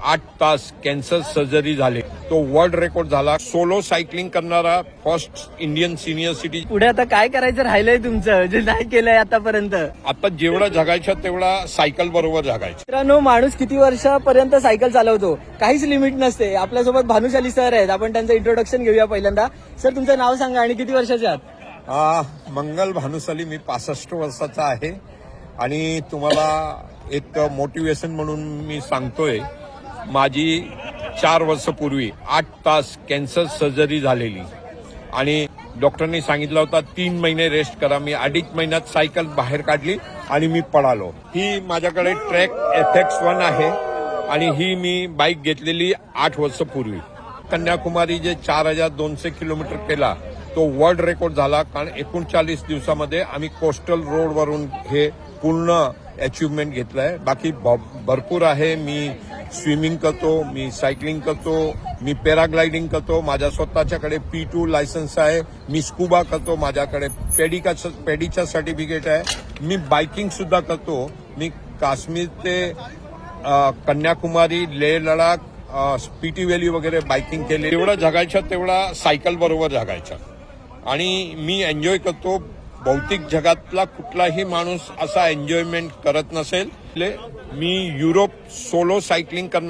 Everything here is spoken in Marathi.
8 तास कॅन्सर सर्जरी झाले. तो वर्ल्ड रेकॉर्ड झाला. सोलो सायकलिंग करणारा फर्स्ट इंडियन सिनियर सिटीजन. पुढे आता काय करायचं राहिलंय तुमचं जे नाही केलंय आतापर्यंत? आता जेवढा जगायचं तेवढा सायकल बरोबर जगायचं. मित्रांनो, माणूस किती वर्षापर्यंत सायकल चालवतो काहीच लिमिट नसते. आपल्यासोबत भानुशाली सर आहेत, आपण त्यांचं इंट्रोडक्शन घेऊया पहिल्यांदा. सर, तुमचं नाव सांगा आणि किती वर्षाचे आहात? मंगल भानुशाली, मी 65 वर्षाचा आहे आणि तुम्हाला एक मोटिवेशन म्हणून मी सांगतोय. माझी 4 वर्षापूर्वी 8 तास कॅन्सर सर्जरी झालेली आणि डॉक्टरनी सांगितलं होतं 3 महिने रेस्ट करा. मी 2.5 महिन्यात सायकल बाहेर काढली आणि मी पळालो. ही माझ्याकडे ट्रॅक FX1 आहे आणि ही मी बाईक घेतलेली 8 वर्षापूर्वी. कन्याकुमारी जे 4200 किलोमीटर केला तो वर्ल्ड रेकॉर्ड झाला. कारण 39 दिवसामध्ये आम्ही कोस्टल रोडवरून हे पूर्ण अचिव्हमेंट घेतलंय. बाकी भरपूर आहे. मी स्विमिंग करतो, मी सायकलिंग करतो, मी पॅराग्लायडिंग करतो. माझ्या स्वतःच्याकडे P2 लायसन्स आहे. मी स्कुबा करतो, माझ्याकडे पेडीचा सर्टिफिकेट आहे. मी बायकिंग सुद्धा करतो. मी काश्मीर ते कन्याकुमारी, लेह लडाख, स्पिटी व्हॅली वगैरे बायकिंग केली. जेवढा जगायचं तेवढा सायकल बरोबर जगायचं आणि मी एन्जॉय करतो. भौतिक जगातला कुठलाही माणूस असा एन्जॉयमेंट करत नसेल. मी युरोप सोलो सायकलिंग करणार.